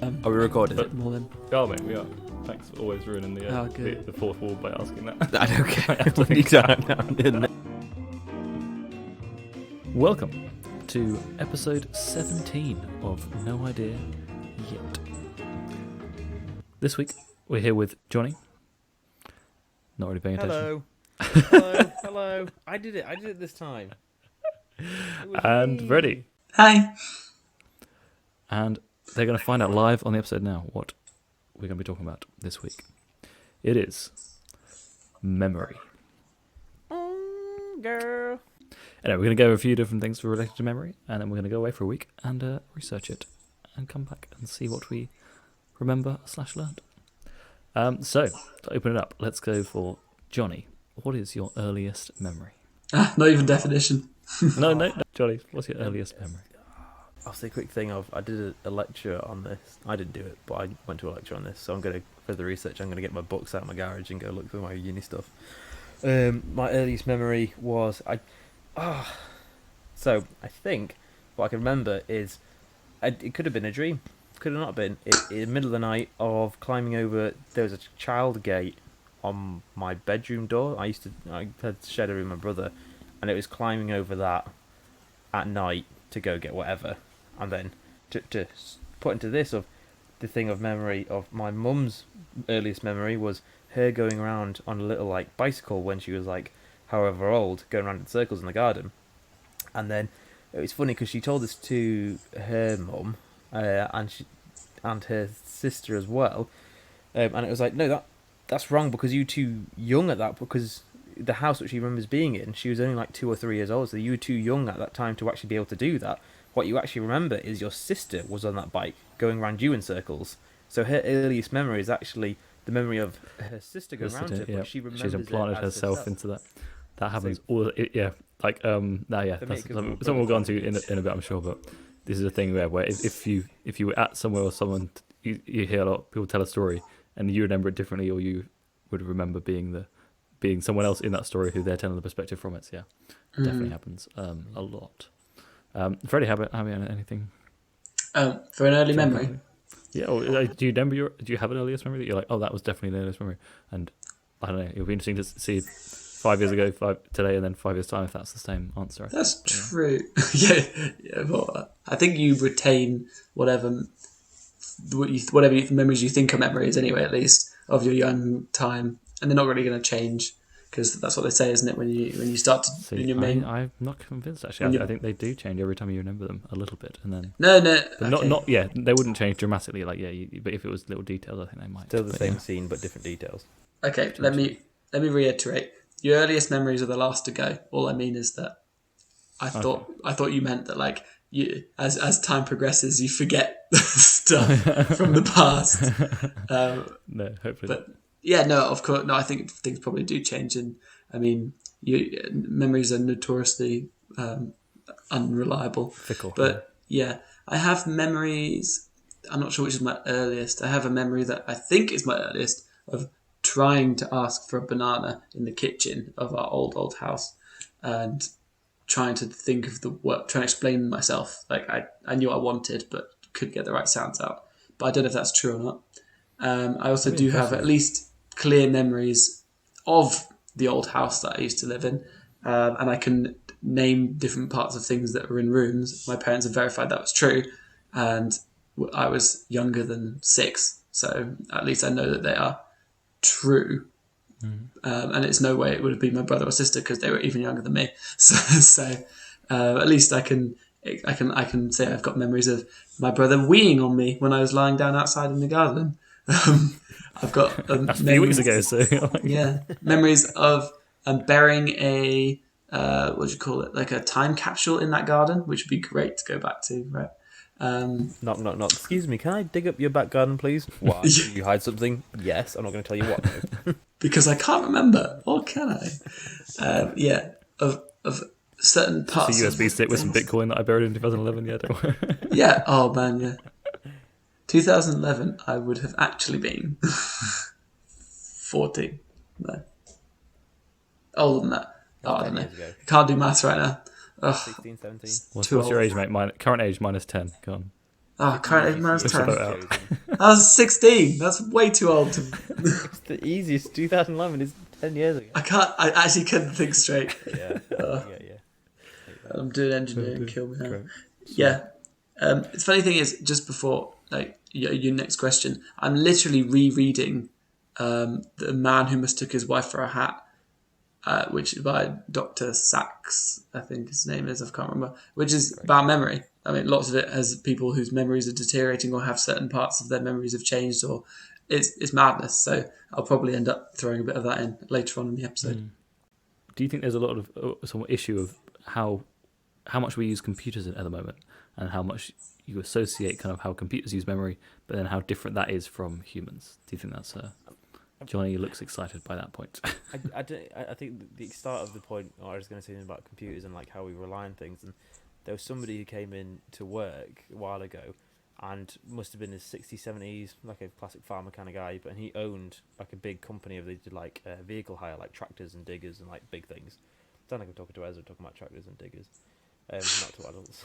Are we recording? But more than. Oh, mate, we are. Thanks for always ruining the fourth wall by asking that. I don't care. Welcome to episode 17 of No Idea Yet. This week we're here with Johnny. Not really paying attention. Hello. I did it this time. And Freddie. Hi. And they're going to find out live on the episode now what we're going to be talking about this week. It is memory. Girl. Anyway, we're going to go over a few different things related to memory, and then we're going to go away for a week and research it and come back and see what we remember/learned. So, to open it up, let's go for Johnny. What is your earliest memory? Not even definition. No, Johnny, what's your earliest memory? I'll say a quick thing I did a lecture on this. I didn't do it, but I went to a lecture on this, so I'm going to, for the research, I'm going to get my books out of my garage and go look through my uni stuff. My earliest memory was, so I think what I can remember is, it could have been a dream, could have not been, in the middle of the night of climbing over, there was a child gate on my bedroom door. I had shared a room with my brother, and it was climbing over that at night to go get whatever. And then to put into this of the thing of memory of my mum's earliest memory was her going around on a little like bicycle when she was like however old, going around in circles in the garden. And then it was funny because she told this to her mum and her sister as well, and it was like, no, that's wrong because you were too young at that, because the house that she remembers being in, she was only like 2 or 3 years old, so you were too young at that time to actually be able to do that. What you actually remember is your sister was on that bike going around you in circles. So her earliest memory is actually the memory of her sister going around her, but she remembers she's implanted it as herself into that. That happens all. That's something we'll go on to in a bit, I'm sure. But this is a thing where if you were at somewhere or someone, you hear a lot of people tell a story and you remember it differently, or you would remember being someone else in that story who they're telling the perspective from it. So yeah, definitely happens a lot. Freddie, how about anything? For an early memory? Yeah, or, do you remember do you have an earliest memory that you're like, oh, that was definitely an earliest memory? And I don't know, it'll be interesting to see 5 years ago, today, and then 5 years' time if that's the same answer. That's true. yeah. Well, I think you retain whatever memories you think are memories anyway, at least of your young time, and they're not really going to change. Because that's what they say, isn't it? When you start to see, in your main. I'm not convinced actually. I think they do change every time you remember them a little bit, and then no, but okay. not they wouldn't change dramatically. Like but if it was little details, I think they might. Still the same scene, but different details. Okay, let me reiterate. Your earliest memories are the last to go. All I mean is that I thought you meant that like you as time progresses you forget stuff from the past. No, hopefully. But yeah, no, of course, no. I think things probably do change, and I mean, memories are notoriously unreliable, fickle. But yeah, I have memories. I'm not sure which is my earliest. I have a memory that I think is my earliest of trying to ask for a banana in the kitchen of our old house, and trying to think of trying to explain myself. Like I knew what I wanted, but couldn't get the right sounds out. But I don't know if that's true or not. I also do have at least clear memories of the old house that I used to live in, and I can name different parts of things that were in rooms. My parents have verified that was true, and I was younger than 6, so at least I know that they are true. And it's no way it would have been my brother or sister because they were even younger than me. So at least I can say I've got memories of my brother weeing on me when I was lying down outside in the garden. I've got a few weeks ago, so yeah, memories of burying a what do you call it, like a time capsule in that garden, which would be great to go back to, right? Knock. Excuse me, can I dig up your back garden, please? Why? Did you hide something? Yes, I'm not going to tell you what. No. Because I can't remember, or can I? Of certain parts. It's a USB stick with some Bitcoin that I buried in 2011. Yeah, don't worry. Yeah. Oh man. Yeah. 2011, I would have actually been 14. No. Older than that. Oh, I don't know. I can't do maths right now. 16, 17. What's your age, mate? Current age minus 10. Go on. current man's It's 10. out. I was 16. That's way too old. It's the easiest. 2011 is 10 years ago. I actually couldn't think straight. Yeah. I'm doing engineering. Kill me now. Great. Yeah. The funny thing is, just before your next question, I'm literally rereading The Man Who Mistook His Wife for a Hat, which is by Dr. Sachs, I think his name is. I can't remember. Which is about memory. I mean, lots of it has people whose memories are deteriorating or have certain parts of their memories have changed, or it's madness. So I'll probably end up throwing a bit of that in later on in the episode. Do you think there's a lot of some issue of how much we use computers at the moment, and how much you associate kind of how computers use memory, but then how different that is from humans? Do you think that's Johnny looks excited by that point? I think the start of the point, I was going to say something about computers and like how we rely on things, and there was somebody who came in to work a while ago and must have been in his 60s, 70s, like a classic farmer kind of guy, but he owned like a big company of they did like vehicle hire, like tractors and diggers and like big things. Sound like I'm talking to Ezra, talking about tractors and diggers. Not to adults.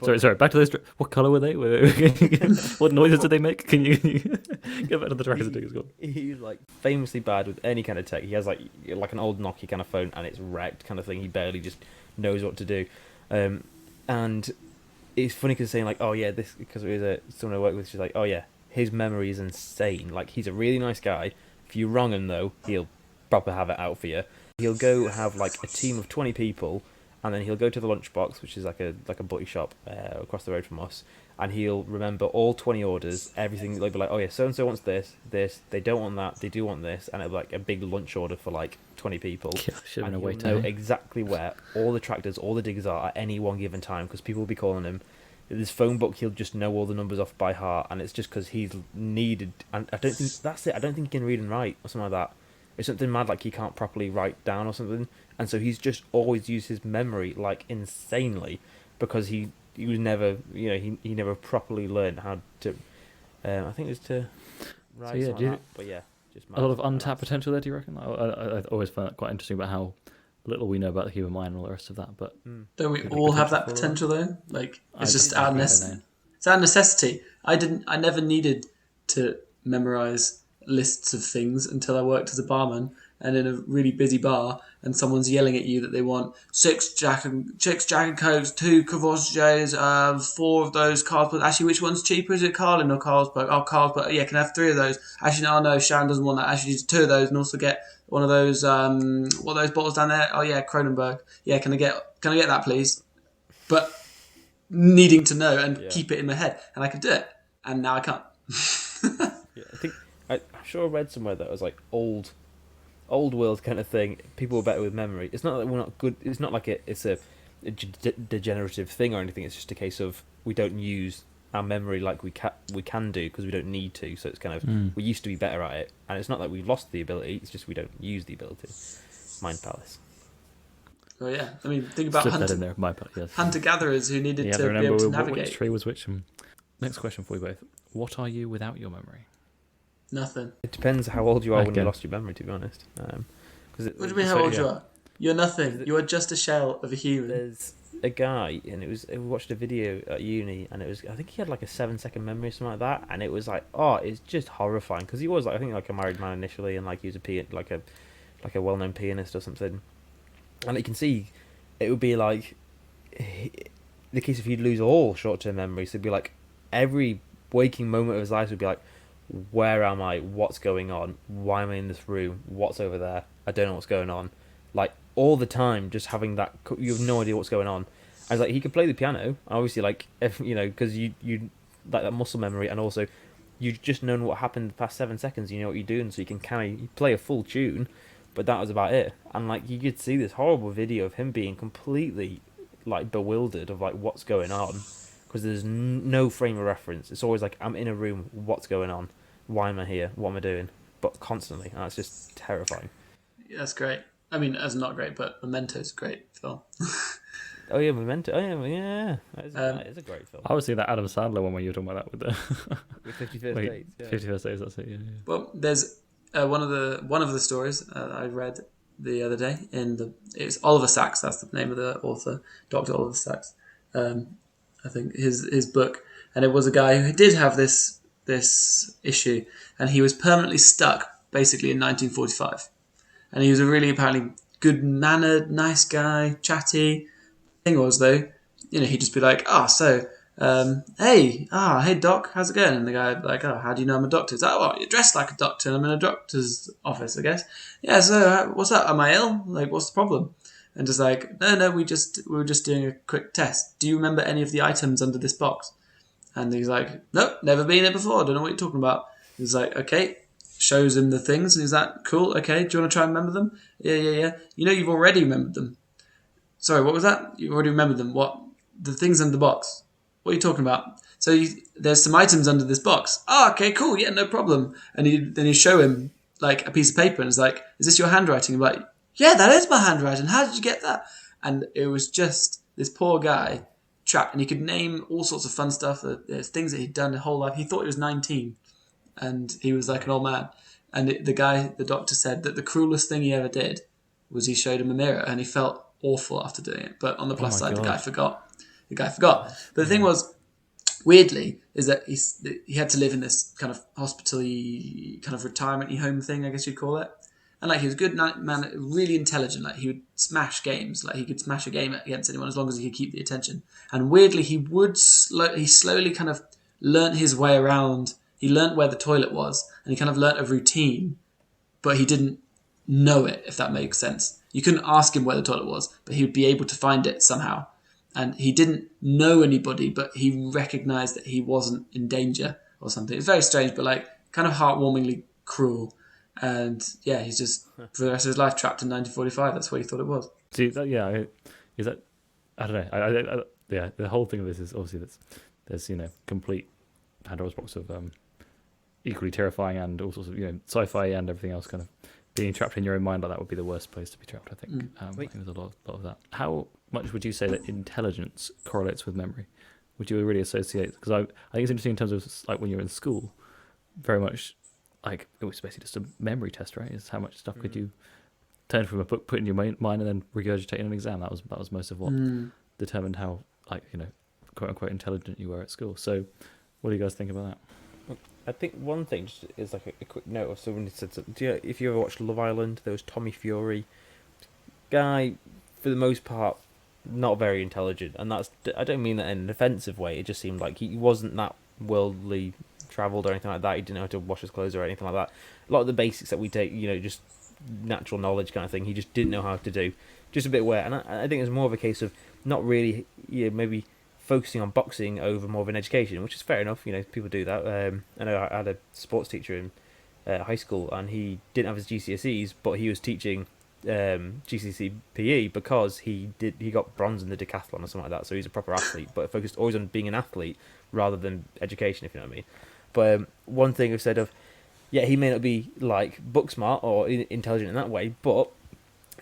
Sorry. Back to those. What colour were they? What noises did they make? Can you get back to the tractors and diggers? He's like famously bad with any kind of tech. He has like an old Nokia kind of phone and it's wrecked kind of thing. He barely just knows what to do. And it's funny because saying like, oh yeah, this because it was someone I work with. She's like, oh yeah, his memory is insane. Like he's a really nice guy. If you wrong him though, he'll proper have it out for you. He'll go have like a team of 20 people, and then he'll go to the lunchbox, which is like a butty shop across the road from us, and he'll remember all 20 orders, everything. They'll be like, oh yeah, so and so wants this, they don't want that, they do want this, and it'll be like a big lunch order for like 20 people. Yeah, and he'll know exactly where all the tractors, all the diggers are at any one given time, because people will be calling him. This phone book, he'll just know all the numbers off by heart, and it's just because he's needed. And I don't think that's it. I don't think he can read and write or something like that. It's something mad like he can't properly write down or something, and so he's just always used his memory like insanely because he was never he never properly learned how to. I think it was to write. So yeah, but yeah, just a lot of untapped potential there. Do you reckon? I always find that quite interesting about how little we know about the human mind and all the rest of that. But don't we all have that potential though? Like it's just our necessity. It's our necessity. I never needed to memorize lists of things until I worked as a barman and in a really busy bar, and someone's yelling at you that they want six Jack and Cokes, 2 Cavourge's, 4 of those Carlsberg. Actually, which one's cheaper? Is it Carlin or Carlsberg? Oh, Carlsberg. Yeah, can I have 3 of those? Actually, no, Sharon doesn't want that. Actually, just 2 of those, and also get one of those. What are those bottles down there? Oh yeah, Kronenberg. Yeah, can I get that, please? But needing to know and keep it in my head, and I could do it, and now I can't. I think. I'm sure I read somewhere that it was like old world kind of thing. People were better with memory. It's not that we're not good. It's not like it's a degenerative thing or anything. It's just a case of we don't use our memory like we can do because we don't need to. So it's kind of we used to be better at it, and it's not that we've lost the ability. It's just we don't use the ability. Mind palace. Oh yeah, I mean think about hunter-gatherers who needed to be able to navigate. Which tree was which. Next question for you both: what are you without your memory? Nothing. It depends how old you are when you lost your memory, to be honest. What do you mean how old you are? You're nothing. You are just a shell of a human. There's a guy, and we watched a video at uni, and I think he had like a 7-second memory or something like that, and it was like, it's just horrifying, because he was like, I think like a married man initially, and like he was like a well-known pianist or something, and you can see it would be like the case if he'd lose all short-term memories, it'd be like every waking moment of his life would be like, where am I? What's going on? Why am I in this room? What's over there? I don't know what's going on. Like all the time, just having that, you have no idea what's going on. I was like, he could play the piano, obviously, like because you like that muscle memory, and also you've just known what happened the past 7 seconds. You know what you're doing, so you can play a full tune, but that was about it. And like you could see this horrible video of him being completely like bewildered of like what's going on. Because there's no frame of reference. It's always like, I'm in a room, what's going on? Why am I here? What am I doing? But constantly. And that's just terrifying. Yeah, that's great. I mean, that's not great, but Memento's a great film. Oh yeah, Memento. Oh yeah. That is a great film. I was seeing that Adam Sandler one where you were talking about that with 50 First Dates. Yeah. 50 First Dates, that's it, yeah. Well, there's one of the stories I read the other day it's Oliver Sacks, that's the name of the author, Dr. Oliver Sacks. I think, his book, and it was a guy who did have this issue, and he was permanently stuck basically in 1945, and he was a really apparently good mannered, nice guy, chatty. Thing was though, he'd just be like, hey doc, how's it going? And the guy would be like, oh, how do you know I'm a doctor? He's like, oh, you're dressed like a doctor, and I'm in a doctor's office, I guess. Yeah, so what's up? Am I ill? Like, what's the problem? And just like, no, we were just doing a quick test. Do you remember any of the items under this box? And he's like, nope, never been here before. Don't know what you're talking about. He's like, okay. Shows him the things, and he's like, cool, okay. Do you want to try and remember them? Yeah. You've already remembered them. Sorry, what was that? You already remembered them. What? The things in the box. What are you talking about? So there's some items under this box. Oh, okay, cool. Yeah, no problem. And then you show him like a piece of paper, and it's like, is this your handwriting? I'm like, yeah, that is my handwriting. How did you get that? And it was just this poor guy trapped, and he could name all sorts of fun stuff. There's things that he'd done his whole life. He thought he was 19, and he was like an old man. And the doctor said that the cruelest thing he ever did was he showed him a mirror, and he felt awful after doing it. But on the plus side, the guy forgot. But the thing was, weirdly, is that he had to live in this kind of hospital-y, kind of retirement-y home thing, I guess you'd call it. And like, he was a good man, really intelligent. Like, he would smash games. Like, he could smash a game against anyone as long as he could keep the attention. And weirdly, he slowly kind of learnt his way around. He learnt where the toilet was, and he kind of learnt a routine, but he didn't know it, if that makes sense. You couldn't ask him where the toilet was, but he would be able to find it somehow. And he didn't know anybody, but he recognised that he wasn't in danger or something. It's very strange, but like kind of heartwarmingly cruel. And yeah, he's just for the rest of his life trapped in 1945. That's what he thought it was. See, is that? I don't know. Yeah, the whole thing of this is obviously there's complete Pandora's box of equally terrifying and all sorts of sci-fi and everything else kind of. Being trapped in your own mind like that would be the worst place to be trapped, I think. I think there's a lot of that. How much would you say that intelligence correlates with memory? Would you really associate? Because I think it's interesting in terms of like when you're in school, very much like it was basically just a memory test, right? Is how much stuff could you turn from a book, put in your mind, and then regurgitate in an exam? That was most of what determined how quote unquote intelligent you were at school. So, what do you guys think about that? I think one thing just is like a quick note of someone who said, if you ever watched Love Island, there was Tommy Fury, guy, for the most part, not very intelligent, and I don't mean that in an offensive way. It just seemed like he wasn't that worldly travelled or anything like that. He didn't know how to wash his clothes or anything like that. A lot of the basics that we take, just natural knowledge kind of thing, he just didn't know how to do. Just a bit weird, and I think it's more of a case of not really, maybe focusing on boxing over more of an education, which is fair enough. People do that. I know I had a sports teacher in high school, and he didn't have his GCSEs, but he was teaching GCSE PE because he got bronze in the decathlon or something like that. So he's a proper athlete, but focused always on being an athlete rather than education, if you know what I mean. But one thing I've said he may not be like book smart or intelligent in that way, but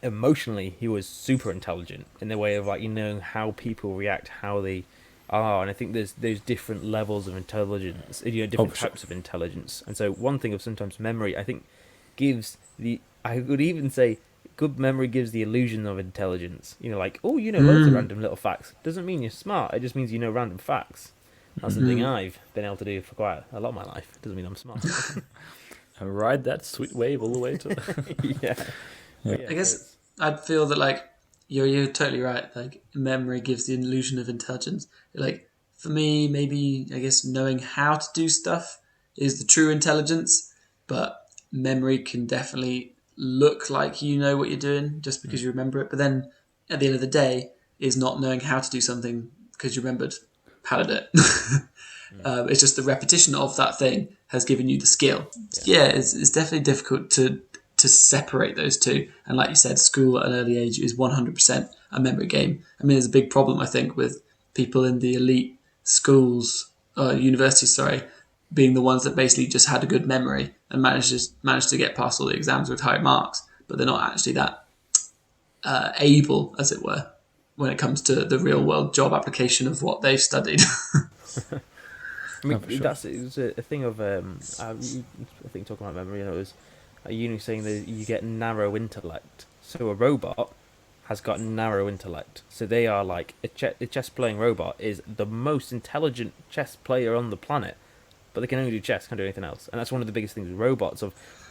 emotionally he was super intelligent in the way of like knowing how people react, how they are, and I think there's different levels of intelligence, different types of intelligence. And so one thing of sometimes memory, I think, I would even say good memory gives the illusion of intelligence. Like, loads of random little facts. Doesn't mean you're smart. It just means you know random facts. That's something I've been able to do for quite a lot of my life. Doesn't mean I'm smart. And ride that sweet wave all the way to yeah. I guess I'd feel that like you're totally right. Like memory gives the illusion of intelligence. Like for me, maybe I guess knowing how to do stuff is the true intelligence, but memory can definitely look like you know what you're doing just because you remember it. But then at the end of the day, is not knowing how to do something because you remembered how to do it. It's just the repetition of that thing has given you the skill. Yeah, it's definitely difficult to separate those two. And like you said, school at an early age is 100% a memory game. I mean, there's a big problem, I think, with people in the elite schools, universities, being the ones that basically just had a good memory and managed to get past all the exams with high marks, but they're not actually that able, as it were, when it comes to the real world job application of what they've studied. I mean, it was a thing of I think talking about memory, it was a uni saying that you get narrow intellect. So a robot has got narrow intellect. So they are like a chess playing robot is the most intelligent chess player on the planet, but they can only do chess, can't do anything else. And that's one of the biggest things with robots.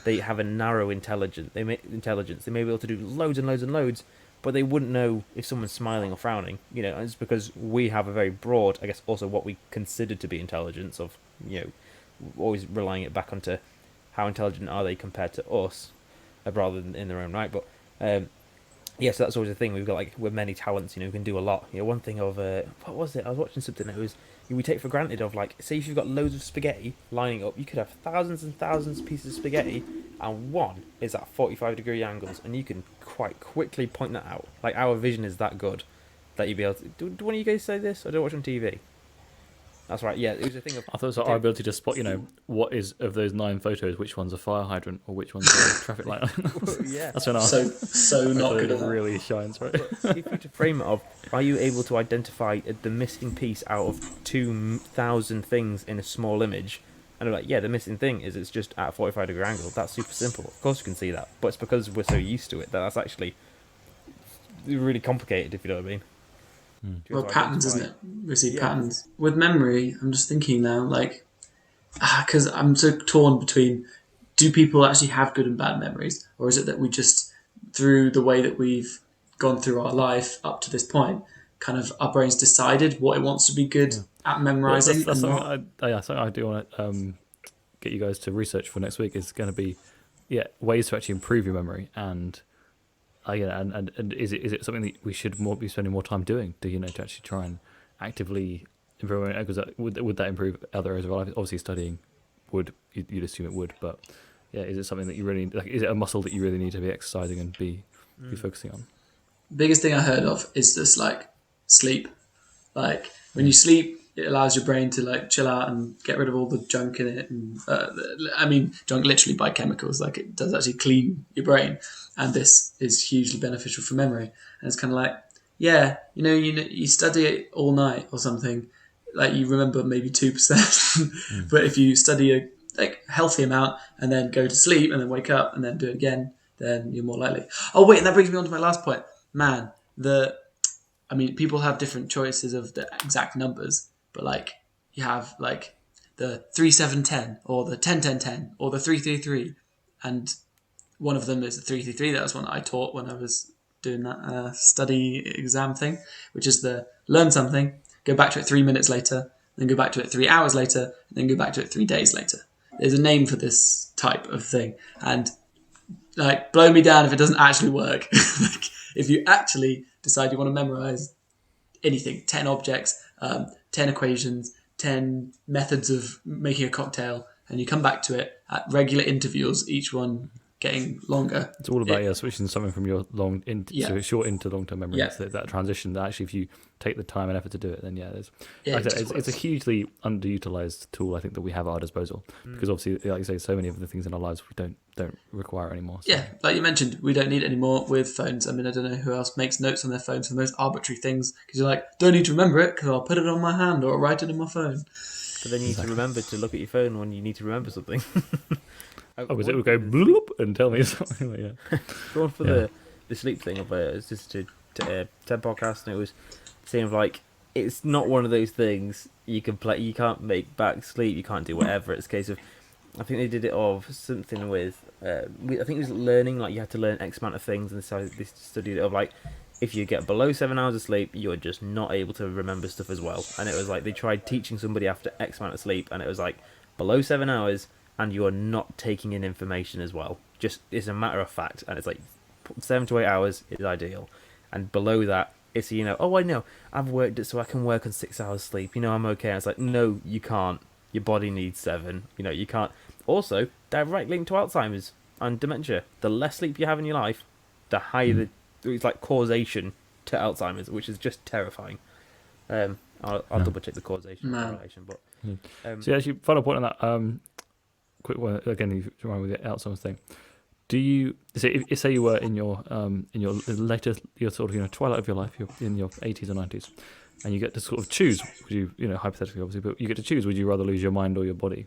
They have a narrow intelligence. They may be able to do loads and loads and loads, but they wouldn't know if someone's smiling or frowning. You know, and it's because we have a very broad, I guess, also what we consider to be intelligence of, you know, always relying it back onto how intelligent are they compared to us, rather than in their own right. But yeah, so that's always the thing. We've got we're many talents. You know, we can do a lot. You know, one thing of what was it? I was watching something that was we take for granted of say if you've got loads of spaghetti lining up, you could have thousands and thousands of pieces of spaghetti, and one is at 45-degree angles, and you can quite quickly point that out. Like our vision is that good that you'd be able to. Do one of you guys say this? I don't watch on TV. That's right. Yeah, it was a thing of. I thought it was our ability to spot, what is of those 9 photos, which one's a fire hydrant or which one's a traffic light. Yeah, that's when so not good. It really shines, right? If you to frame it of, are you able to identify the missing piece out of 2,000 things in a small image? And they're like, yeah, the missing thing is it's just at a 45-degree angle. That's super simple. Of course you can see that, but it's because we're so used to it that that's actually really complicated. If you know what I mean. Well, patterns, isn't it? We see patterns. With memory, I'm just thinking now, because I'm so torn between, do people actually have good and bad memories? Or is it that we just, through the way that we've gone through our life up to this point, kind of our brain's decided what it wants to be good at memorising? That's something I do want to get you guys to research for next week is going to be ways to actually improve your memory and and is it something that we should be spending more time doing? To actually try and actively improve it? Because would that improve other areas of life? Obviously, studying you'd assume it would, but is it something that you really is it a muscle that you really need to be exercising and be focusing on? Biggest thing I heard of is just sleep. When you sleep, it allows your brain to chill out and get rid of all the junk in it. And junk literally by chemicals. It does actually clean your brain, and this is hugely beneficial for memory. And it's kind of you study it all night or something, you remember maybe 2%. But if you study a healthy amount and then go to sleep and then wake up and then do it again, then you're more likely. Oh wait, and that brings me on to my last point. Man, people have different choices of the exact numbers, but you have the 3-7-10 or the 10-10-10 or the 3-3-3, and one of them is the 3-3-3. That was one that I taught when I was doing that study exam thing, which is the learn something, go back to it 3 minutes later, then go back to it 3 hours later, and then go back to it 3 days later. There's a name for this type of thing, and blow me down if it doesn't actually work. If you actually decide you want to memorize anything, 10 objects, 10 equations, 10 methods of making a cocktail, and you come back to it at regular intervals, each one getting longer. It's all about switching something from your short into long-term memory. Yeah. So that transition, that actually if you take the time and effort to do it, then it's a hugely underutilized tool I think that we have at our disposal, because obviously, like you say, so many of the things in our lives we don't require anymore. So. Yeah, like you mentioned, we don't need it anymore with phones. I don't know who else makes notes on their phones for the most arbitrary things, because you're don't need to remember it because I'll put it on my hand or I'll write it in my phone. But then you need to remember to look at your phone when you need to remember something. Because it would go bloop and tell me something. Going for the sleep thing, it's just a TED podcast, and it was saying it's not one of those things you can play. You can't make back sleep. You can't do whatever. It's a case of, I think they did it of something with. I think it was learning. You had to learn X amount of things, and so they studied it of if you get below 7 hours of sleep, you're just not able to remember stuff as well. And it was they tried teaching somebody after X amount of sleep, and it was below 7 hours. And you are not taking in information as well. Just it's a matter of fact, and it's 7 to 8 hours is ideal, and below that, it's oh I know I've worked it so I can work on 6 hours sleep. I'm okay. And it's no, you can't. Your body needs 7. You can't. Also, direct link to Alzheimer's and dementia. The less sleep you have in your life, the higher it's causation to Alzheimer's, which is just terrifying. I'll double check the causation correlation, but so actually, final point on that. Quick one again. You remind me with the Alzheimer's thing. Do you say you were in your later, your sort of twilight of your life, you're in your 80s or 90s, and you get to sort of choose? Would you hypothetically obviously, but you get to choose? Would you rather lose your mind or your body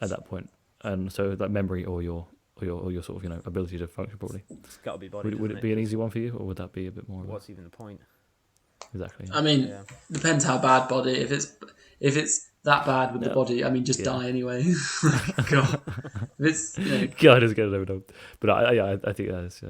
at that point? And so memory or your or your sort of ability to function properly. It's got to be body. Would it be an easy one for you, or would that be a bit more? What's even the point? Exactly. I mean, depends how bad body. If it's that bad with the body, I mean, just die anyway. God, if it's God is getting over. But I think that is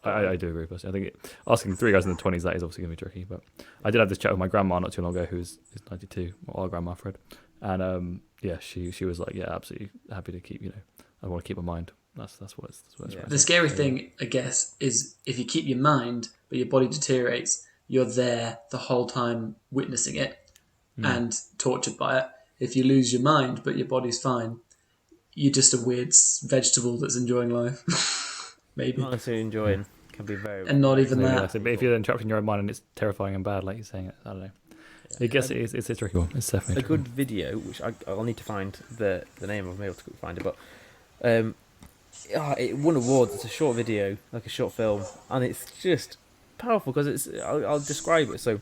I do agree. Personally, I think asking 3 guys in the 20s, that is obviously going to be tricky. But I did have this chat with my grandma not too long ago, who's 92, our grandma Fred, and she was like, absolutely happy to keep. I want to keep my mind. That's what it's. The scary thing, I guess, is if you keep your mind but your body deteriorates, you're there the whole time witnessing it and tortured by it. If you lose your mind but your body's fine, you're just a weird vegetable that's enjoying life. Maybe. Not necessarily enjoying. Can be very... And not even that. But if you're then trapped in your own mind and it's terrifying and bad, like you're saying, I don't know. I guess it's a tricky one. It's definitely a good video, which I'll need to find the name of. I'll be able to find it, but it won awards. It's a short video, like a short film, and it's just powerful because I'll describe it. So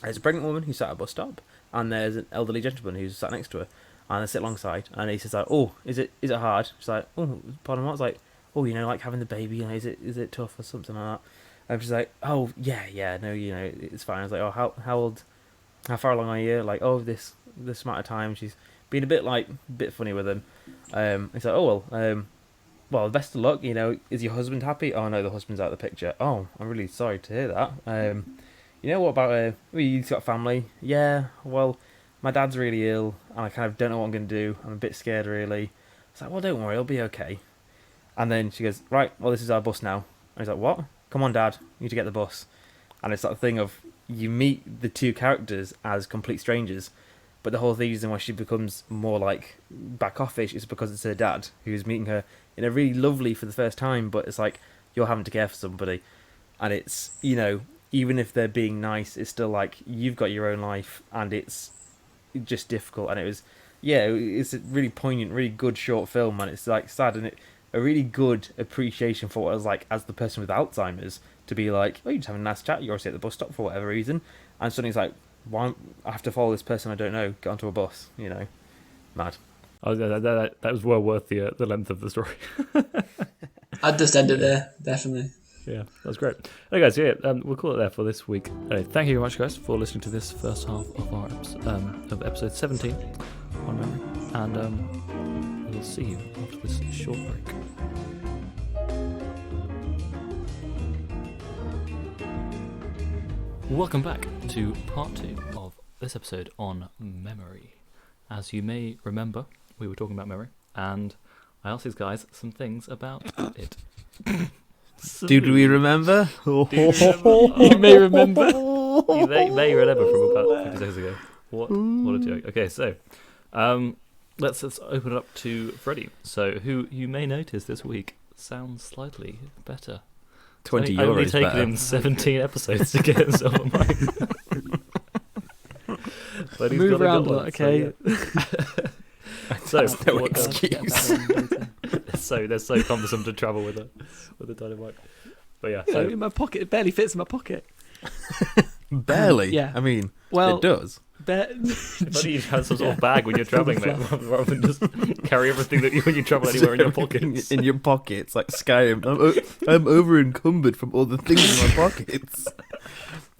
there's a pregnant woman who's sat at a bus stop, and there's an elderly gentleman who's sat next to her, and they sit alongside, and he says like, "Oh, is it hard?" She's like, "Oh, pardon what?" It's like, "Oh, like having the baby, is it tough or something like that?" And she's like, "Oh, yeah, no, it's fine." I was like, "Oh, how far along are you?" Like, "Oh, this amount of time." She's been a bit funny with him. It's like, "Oh, well, best of luck. Is your husband happy?" "Oh no, the husband's out of the picture." "Oh, I'm really sorry to hear that. What about you've got family?" "Yeah, well, my dad's really ill, and I kind of don't know what I'm going to do. I'm a bit scared, really." It's like, "Well, don't worry, it'll be okay." And then she goes, "Right, well, this is our bus now." And he's like, "What? Come on, Dad, you need to get the bus." And it's that thing of you meet the two characters as complete strangers, but the whole reason why she becomes more like back offish is because it's her dad who's meeting her in a really lovely for the first time, but it's like you're having to care for somebody, and it's even if they're being nice, it's still like you've got your own life, and it's just difficult. And it's a really poignant, really good short film, and it's like sad, and a really good appreciation for what it was like as the person with Alzheimer's to be like, "Oh, you're just having a nice chat, you're obviously at the bus stop for whatever reason," and suddenly it's like, "Why I have to follow this person I don't know, get onto a bus," mad. Oh, that was well worth the length of the story. I'd just end it there, definitely. Yeah, that was great. Okay, guys, we'll call it there for this week. Thank you very much, guys, for listening to this first half of our of episode 17 on memory, and we'll see you after this short break. Welcome back to part 2 of this episode on memory. As you may remember, we were talking about memory, and I asked these guys some things about it. Did we remember? You may remember. You may remember from about 50 seconds ago. What a joke. Okay, so let's open it up to Freddie. So, who you may notice this week sounds slightly better. 20 euros only taken better. him 17 episodes to get himself a mic. But he's move got around a one, lot, okay? So, That's no excuse. so they're so cumbersome to travel with a tiny mic. But yeah, so in my pocket, it barely fits in my pocket. Barely. Yeah. I mean, Well, it does. but you have some sort of bag when you're traveling, mate, rather than just carry everything that when you travel anywhere in your pockets. In your pockets, like Skyrim. I'm over encumbered from all the things in my pockets.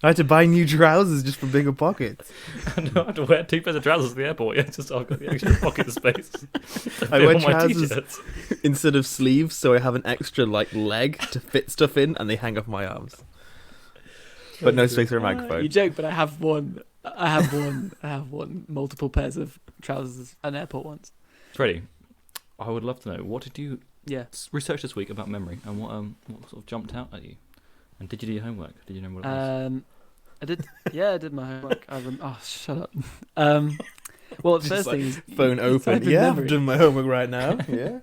I had to buy new trousers just for bigger pockets. I don't have to wear 2 pairs of trousers at the airport. Yeah, just I've got the extra pocket space. I wear on my trousers t-shirts. instead of sleeves, so I have an extra leg to fit stuff in, and they hang off my arms. But no space for a microphone. You joke, but I have one. I have one. Multiple pairs of trousers at an airport once. Freddie, I would love to know, what did you Yeah. research this week about memory, and what sort of jumped out at you? And did you do your homework? Did you know what it was? I did. Yeah, I did my homework. Shut up. Well, the first thing is phone you open. type in Yeah, memory. I've done my homework right now. Yeah.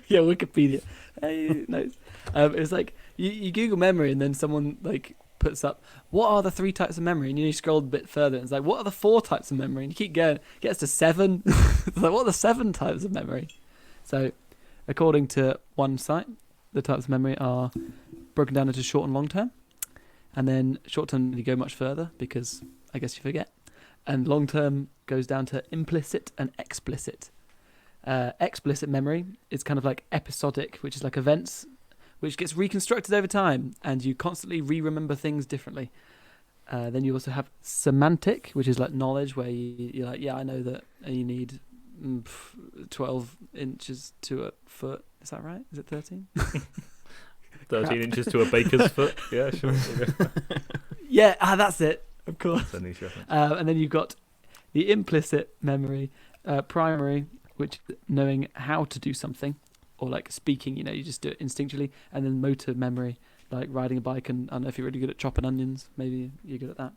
Yeah, Wikipedia. Hey, nice. It was like you Google memory, and then someone like puts up what are the 3 types of memory, and you scroll a bit further, and it's like what are the 4 types of memory, and you keep going, gets to 7. It's like what are the 7 types of memory? So, according to one site, the types of memory are broken down into short and long term, and then short term you go much further because I guess you forget, and long term goes down to implicit and explicit. Explicit memory is kind of like episodic, which is like events which gets reconstructed over time, and you constantly remember things differently. Then you also have semantic, which is like knowledge, where you're like, yeah, I know that you need 12 inches to a foot. Is that right? Is it 13? 13 inches to a baker's foot. Yeah, sure. Yeah, that's it. Of course. That's a niche reference. And then you've got the implicit memory, primary, which is knowing how to do something, or like speaking, you just do it instinctually. And then motor memory, like riding a bike, and I don't know if you're really good at chopping onions, maybe you're good at that.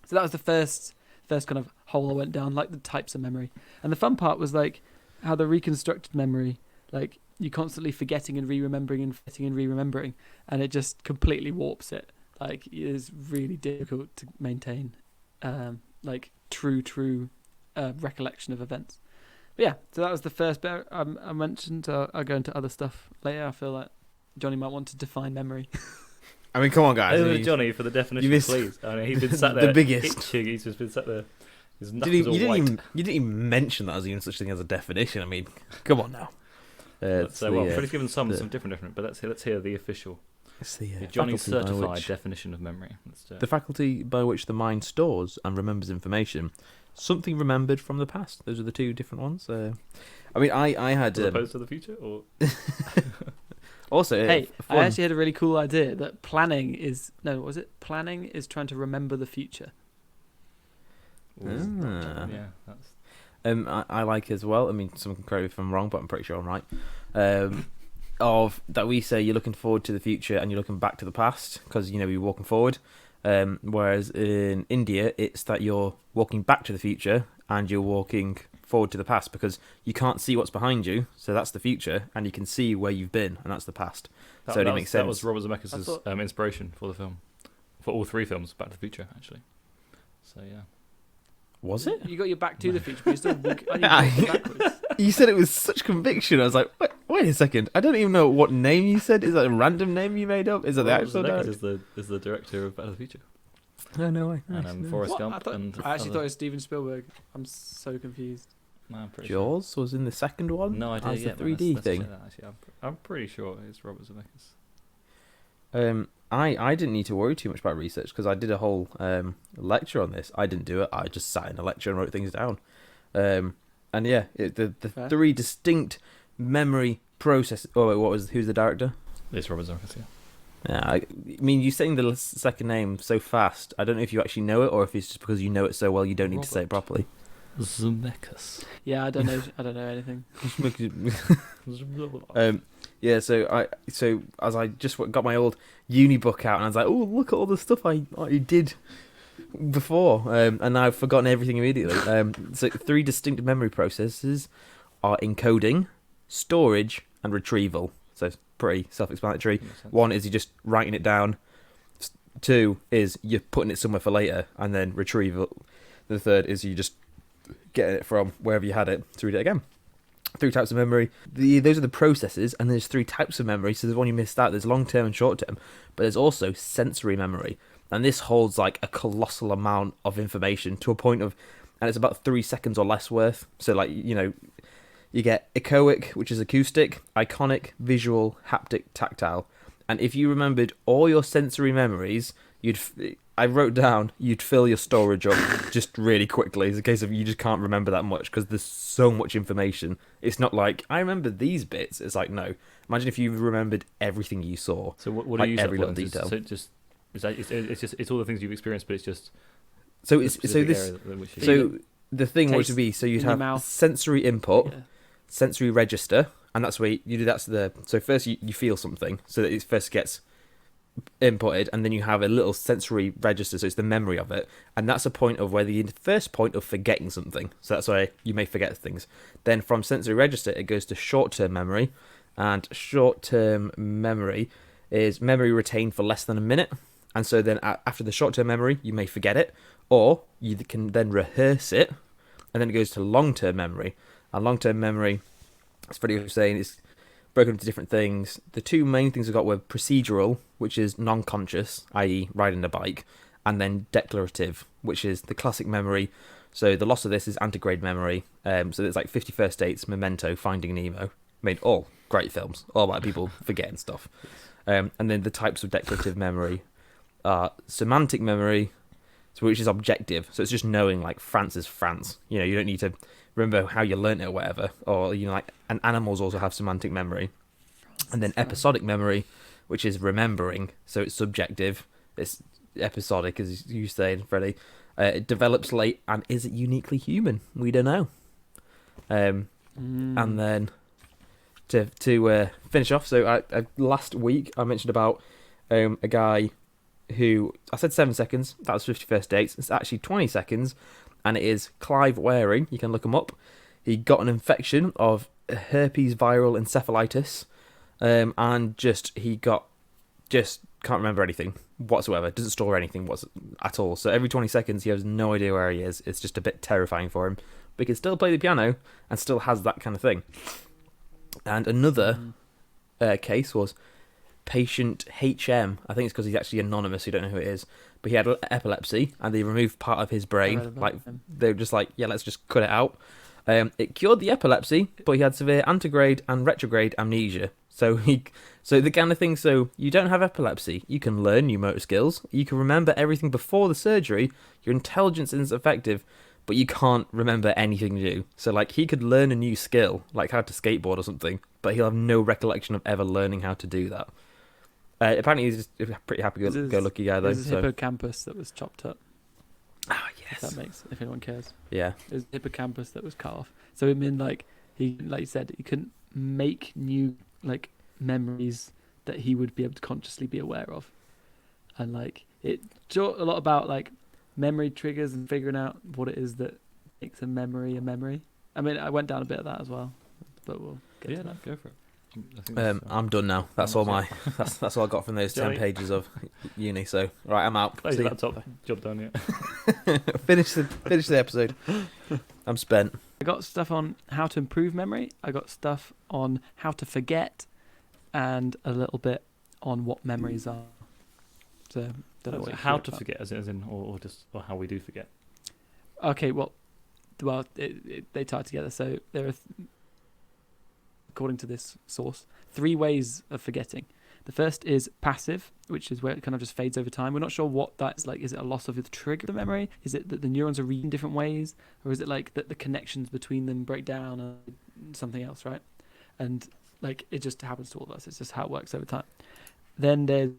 So that was the first kind of hole I went down, like the types of memory. And the fun part was like how the reconstructed memory, like you're constantly forgetting and re-remembering and forgetting and re-remembering, and it just completely warps it. Like it is really difficult to maintain like true recollection of events. But yeah, so that was the first bit I mentioned. I'll go into other stuff later. I feel like Johnny might want to define memory. I mean, come on, guys. Over to Johnny for the definition, please. I mean, he's been sat there the biggest. itching. He's just been sat there. His You knuckles all white. didn't even mention that as even such thing as a definition. I mean, come on now. Freddie's given some different, but let's hear the official. It's the Johnny's faculty by certified which- definition of memory. Let's do it. The faculty by which the mind stores and remembers information. Something remembered from the past. Those are the two different ones. I mean, I had... As opposed to the future? Or also, Hey, I fun. actually had a really cool idea that planning is trying to remember the future. Ah. Yeah, that's... I like as well. I mean, someone can correct me if I'm wrong, but I'm pretty sure I'm right. Of that we say you're looking forward to the future and you're looking back to the past because you're walking forward. Whereas in India, it's that you're walking back to the future and you're walking forward to the past because you can't see what's behind you, so that's the future, and you can see where you've been, and that's the past. So it makes sense. That was Robert Zemeckis' inspiration for the film, for all three films, Back to the Future, actually. So yeah. Was it? You got your back to the future, but you're still walking backwards. You said it with such conviction. I was like, wait a second. I don't even know what name you said. Is that a random name you made up? Is that the Robert actual Zemeckis director? is the director of Back to the Future. Oh, no way. And Forrest What? Gump. I actually thought it was Steven Spielberg. I'm so confused. No, I'm pretty Jaws was in the second one? No idea as yet. the 3D let's thing. check that, actually. I'm pretty sure it's Robert Zemeckis. I didn't need to worry too much about research because I did a whole lecture on this. I didn't do it. I just sat in a lecture and wrote things down. And yeah, the three distinct memory processes. Oh, wait, who's the director? It's Robert Zemeckis, yeah. Yeah, I mean, you're saying the second name so fast. I don't know if you actually know it or if it's just because you know it so well you don't need to say it properly. Zemeckis. Yeah, I don't know anything. Yeah, so as I just got my old uni book out and I was like, oh, look at all the stuff I did before, and now I've forgotten everything immediately. So three distinct memory processes are encoding, storage, and retrieval. So it's pretty self-explanatory. One is you're just writing it down. Two is you're putting it somewhere for later, and then retrieval. The third is you just getting it from wherever you had it to read it again. Three types of memory. Those are the processes, and there's three types of memory. So there's one you missed out. There's long-term and short-term, but there's also sensory memory, and this holds like a colossal amount of information to a point of, and it's about 3 seconds or less worth. So like you get echoic, which is acoustic, iconic, visual, haptic, tactile, and if you remembered all your sensory memories, I wrote down you'd fill your storage up just really quickly. It's a case of you just can't remember that much because there's so much information. It's not like I remember these bits. It's like no. Imagine if you remembered everything you saw. So what like do you use every that little for? detail. So it's all the things you've experienced, but it's just So the it's specific this. area in which you- So the thing Taste would be so you'd in your have mouth. sensory input, Yeah. sensory register, and that's where you do. That's the so first you feel something, so that it first gets inputted, and then you have a little sensory register, so it's the memory of it, and that's a point of where the first point of forgetting something. So that's why you may forget things. Then from sensory register, it goes to short-term memory, and short-term memory is memory retained for less than a minute. And so then after the short-term memory, you may forget it, or you can then rehearse it, and then it goes to long-term memory. And long-term memory, as Freddie was saying, is broken into different things. The two main things we got were procedural, which is non-conscious, i.e. riding a bike, and then declarative, which is the classic memory. So the loss of this is antegrade memory. So there's like 50 First Dates, Memento, Finding Nemo. Made all great films, all about people forgetting stuff. And then the types of declarative memory are semantic memory, which is objective. So it's just knowing like France is France. You know, you don't need to remember how you learnt it or whatever. Or, you know, like, and animals also have semantic memory. And then episodic memory, which is remembering. So it's subjective. It's episodic, as you said, Freddie. It develops late and is it uniquely human? We don't know. And then to finish off, so last week I mentioned about a guy who, I said 7 seconds, that was 50 First Dates. It's actually 20 seconds, and it is Clive Waring. You can look him up. He got an infection of herpes viral encephalitis, and he can't remember anything whatsoever. Doesn't store anything at all. So every 20 seconds, he has no idea where he is. It's just a bit terrifying for him. But he can still play the piano and still has that kind of thing. And another case was patient HM. I think it's because he's actually anonymous. You don't know who it is. But he had epilepsy, and they removed part of his brain. Like they were just like, yeah, let's just cut it out. It cured the epilepsy, but he had severe antegrade and retrograde amnesia. So the kind of thing. So you don't have epilepsy. You can learn new motor skills. You can remember everything before the surgery. Your intelligence is effective, but you can't remember anything new. So like he could learn a new skill, like how to skateboard or something, but he'll have no recollection of ever learning how to do that. Apparently he's just a pretty happy-go-lucky guy though. There's a hippocampus that was chopped up. Ah, yes. If anyone cares. Yeah. There's a hippocampus that was cut off. So it meant like you said, he couldn't make new like memories that he would be able to consciously be aware of, and like it taught a lot about like memory triggers and figuring out what it is that makes a memory a memory. I mean, I went down a bit of that as well, but we'll get to that. Go for it. I'm done now. That's all that's all I got from those 10 pages of uni. So right, I'm out. Close your laptop. Job done. Yeah. finish the episode. I'm spent. I got stuff on how to improve memory. I got stuff on how to forget, and a little bit on what memories are. So how to forget, as in, or how we do forget. Okay, well, they tie together. So there are, according to this source, 3 ways of forgetting. The first is passive, which is where it kind of just fades over time. We're not sure what that's like. Is it a loss of the trigger of the memory? Is it that the neurons are reading different ways? Or is it like that the connections between them break down or something else, right? And like it just happens to all of us. It's just how it works over time. Then there's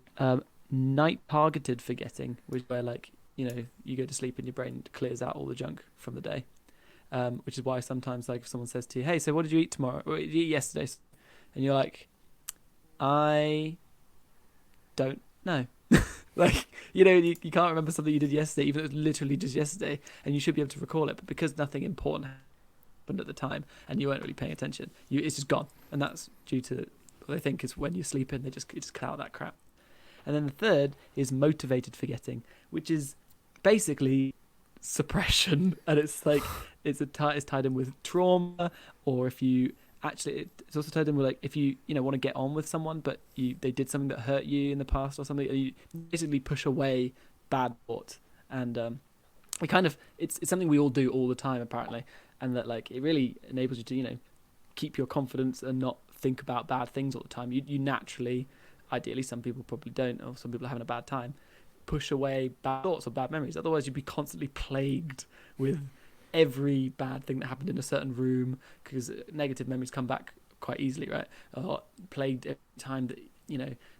night targeted forgetting, which is where like, you know, you go to sleep and your brain clears out all the junk from the day. Which is why sometimes like if someone says to you, hey, so what did you eat tomorrow? What did you eat yesterday? And you're like, I don't know. Like, you know, you can't remember something you did yesterday, even though it was literally just yesterday, and you should be able to recall it. But because nothing important happened at the time and you weren't really paying attention, it's just gone. And that's due to what they think is when you're sleeping, they just cut out that crap. And then the third is motivated forgetting, which is basically suppression, and it's like it's tied in with trauma, or if you actually, it's also tied in with like if you want to get on with someone, but they did something that hurt you in the past or something, you basically push away bad thoughts, and it kind of it's something we all do all the time apparently, and that like it really enables you to keep your confidence and not think about bad things all the time. You naturally, ideally, some people probably don't, or some people are having a bad time, push away bad thoughts or bad memories. Otherwise, you'd be constantly plagued with every bad thing that happened in a certain room, because negative memories come back quite easily, right? Or plagued every time that,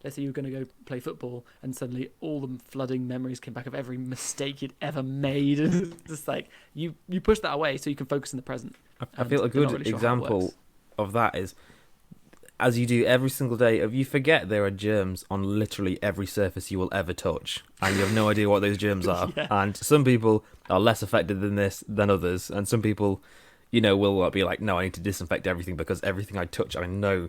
let's say you were going to go play football and suddenly all the flooding memories came back of every mistake you'd ever made. It's just like you push that away so you can focus in the present. I feel a good example of that is, as you do every single day, if you forget there are germs on literally every surface you will ever touch, and you have no idea what those germs are. Yeah. And some people are less affected than others, and some people, will be like, no, I need to disinfect everything because everything I touch, I know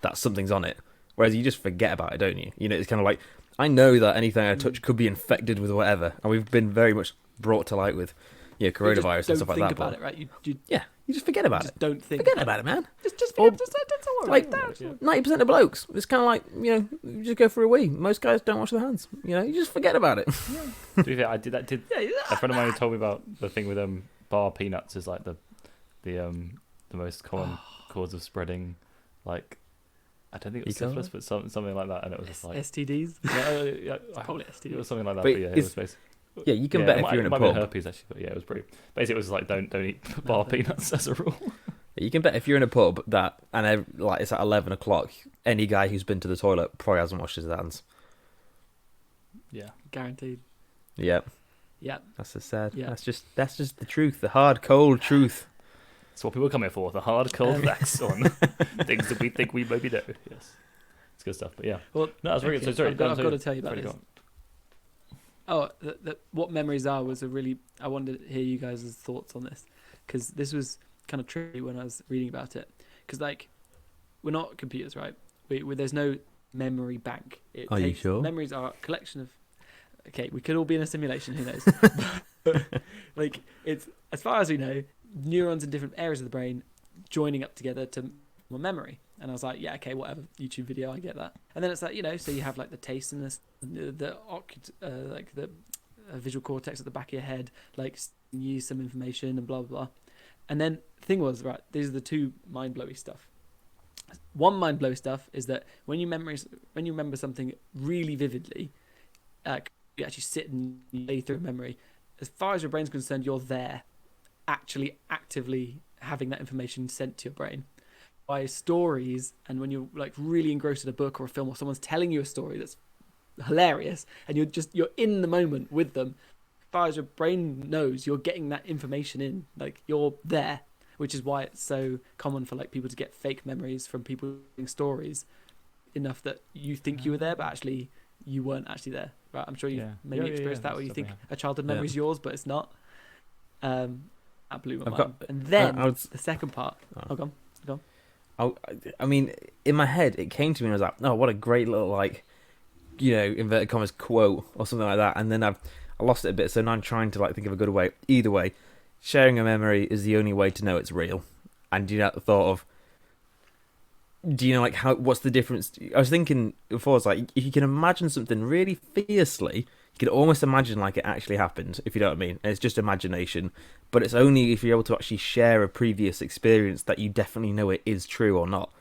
that something's on it. Whereas you just forget about it, don't you? It's kind of like, I know that anything I touch could be infected with whatever, and we've been very much brought to light with coronavirus and stuff like that. Think about it, right? You just forget about it. Don't think. Forget about it, man. Just forget. Don't worry about that. 90% of blokes, it's kind of like, you just go for a wee. Most guys don't wash their hands. You just forget about it. Yeah. To be fair, I did that. A friend of mine who told me about the thing with bar peanuts is like the most common cause of spreading, like, I don't think it was syphilis, but something like that, and it was just like STDs. Probably STDs. It was something like that, But but yeah, it was basically. Yeah, you can bet if you're in a it might pub. be herpes actually, but yeah, it was pretty. Basically, it was like don't eat bar peanuts as a rule. You can bet if you're in a pub that, and like it's at 11 o'clock, any guy who's been to the toilet probably hasn't washed his hands. Yeah, Guaranteed. Yeah. Yeah. That's the sad. Yeah. That's just the truth, the hard, cold truth. that's what people come here for, the hard, cold facts on things that we think we maybe know. Yes, it's good stuff. But yeah, Well, no, that's very good. So sorry, I've got to tell you about sorry, this. go on. Oh, what memories are was I wanted to hear you guys' thoughts on this, because this was kind of tricky when I was reading about it. Because like, we're not computers, right? There's no memory bank. Are you sure? Memories are a collection of. Okay, we could all be in a simulation. Who knows? Like, it's, as far as we know, neurons in different areas of the brain joining up together to form a memory. And I was like, yeah, okay, whatever, YouTube video, I get that. And then it's like, so you have like the taste and the visual cortex at the back of your head, like use some information and blah, blah, blah. And then the thing was, right, these are the two mind-blowing stuff. One mind-blowing stuff is that when you remember something really vividly, you actually sit and lay through memory. As far as your brain's concerned, you're there, actually actively having that information sent to your brain. By stories, and when you're like really engrossed in a book or a film, or someone's telling you a story that's hilarious, and you're in the moment with them, as far as your brain knows, you're getting that information in, like you're there, which is why it's so common for like people to get fake memories from people telling stories enough that you think you were there, but actually you weren't actually there. Right? I'm sure you've maybe experienced that, where you think a childhood memory is yours, but it's not. That blew my mind. And then the second part. Go on. I mean, in my head, it came to me and I was like, oh, what a great little, like, inverted commas quote or something like that. And then I lost it a bit, so now I'm trying to like think of a good way. Either way, sharing a memory is the only way to know it's real. And the thought of, like, what's the difference? I was thinking before, it's like, if you can imagine something really fiercely, you can almost imagine like it actually happened, if you know what I mean. And it's just imagination, but it's only if you're able to actually share a previous experience that you definitely know it is true or not,